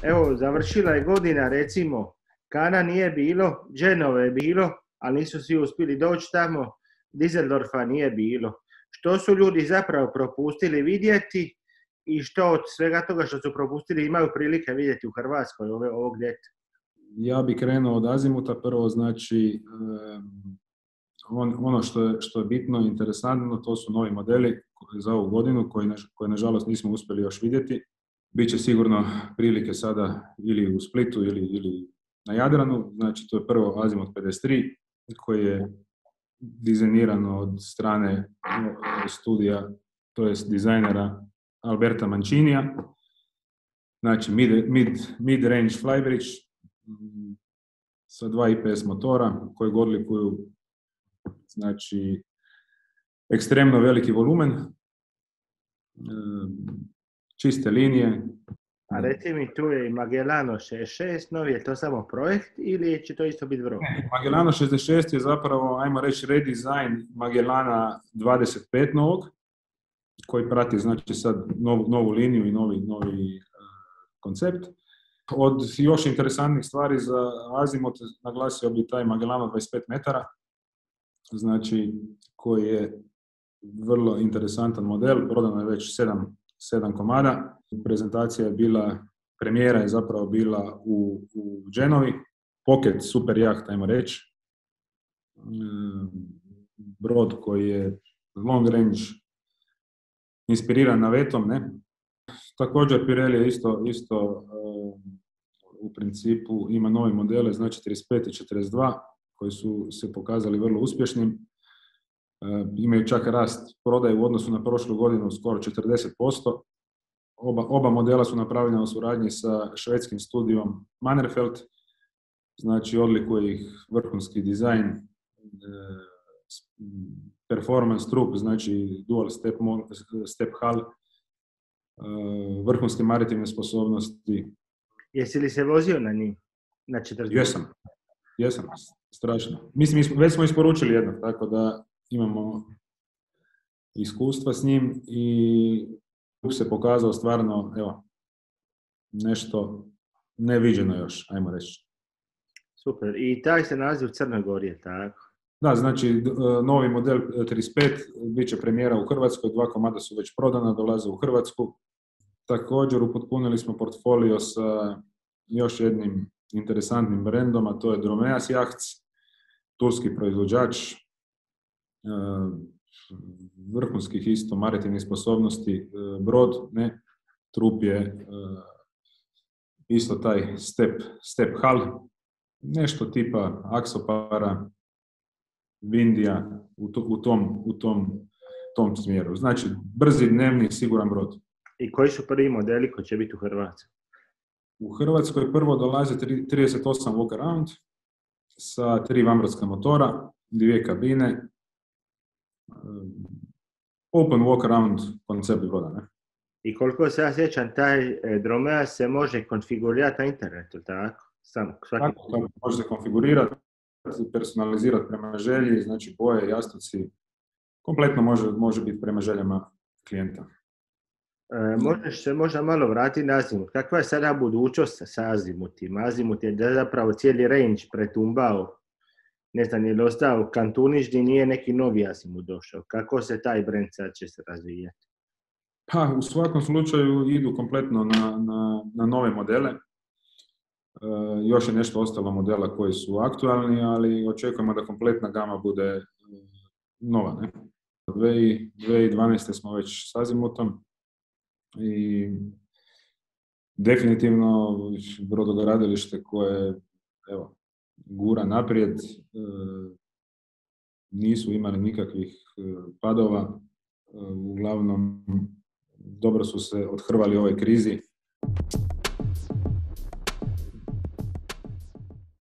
Evo, završila je godina, recimo, Kana nije bilo, Genove je bilo, ali nisu svi uspjeli doći tamo, Düsseldorfa nije bilo. Što su ljudi zapravo propustili vidjeti i što od svega toga što su propustili imaju prilike vidjeti u Hrvatskoj ovog ljeta? Ja bih krenuo od azimuta. Prvo, znači, ono što je bitno i interesantno, to su novi modeli za ovu godinu koje nažalost nismo uspjeli još vidjeti. Biće sigurno prilike sada ili u Splitu ili na Jadranu. Znači, to je prvo Azimut 53 koji je dizajniran od strane studija, to jest dizajnera Alberta Mancinija. Znači, mid-range flybridge sa 2 IPS motora koji odlikuju, znači, ekstremno veliki volumen, čiste linije. A reci mi, tu je i Magellano 66 novi, je to samo projekt ili će to isto biti broj? Magellano 66 je zapravo, ajmo reći, redesign Magellana 25 novog, koji prati, znači, sad novu liniju i novi koncept. Od još interesantnih stvari za azimut naglasio bi taj Magellano 25 metara, znači, koji je vrlo interesantan model, prodano je već 7 komada. Prezentacija je bila, premijera je zapravo bila u Genovi, pocket super jahta, ajmo reći. Brod koji je long range, inspiriran navetom, ne? Također Pirelli je isto u principu ima nove modele, znači 35 i 42, koji su se pokazali vrlo uspješnim. Imaju čak rast prodaje u odnosu na prošlu godinu skoro 40%. Oba modela su napravljena u suradnji sa švedskim studijom Mannerfeld, znači odlikuje ih vrhunski dizajn, performance trup, znači dual step hull, vrhunske maritimne sposobnosti. Jesi li se vozio na njih? Na 40? Jesam, strašno. Mislim, već smo isporučili jednog, tako da imamo iskustva s njim i se pokazao stvarno, evo, nešto neviđeno još, ajmo reći. Super. I taj se nalazi u Crnoj Gori, je tako? Da, znači, novi model 35 bit će premijera u Hrvatskoj, 2 komada su već prodana, dolaze u Hrvatsku. Također upotpunili smo portfolio sa još jednim interesantnim brendom, a to je Dromeas Yachts, turski proizvođač, vrhunskih isto maritimnih sposobnosti, brod, ne, trup je isto taj step hull, nešto tipa Axopara, Vindija u tom smjeru. Znači, brzi, dnevni, siguran brod. I koji su prvi modeli koji će biti u Hrvatskoj? U Hrvatskoj prvo dolaze 38 walk around sa 3 vanbrodska motora, 2 kabine, open walk around koncept broda, ne? I koliko se ja sjećam, taj Dromeas se može konfigurirati na internetu, tako? Tako, može se konfigurirati, personalizirati prema želji, znači boje, jastuci, kompletno može biti prema željama klijenta. Možeš se možda malo vratiti na azimut. Kakva je sada budućnost sa azimutima? Azimut je zapravo cijeli range pretumbao. Ne znam, je li ostao Kantunić gdje nije neki novi azimut došao. Kako se taj brand sad će se razvijati? Pa, u svakom slučaju idu kompletno na nove modele. Još je nešto ostalo modela koji su aktualni, ali očekujemo da kompletna gama bude nova. Ne? 2012. smo već s azimutom i definitivno brodogradilište koje, evo, gura naprijed, nisu imali nikakvih padova, uglavnom dobro su se odhrvali ovoj krizi.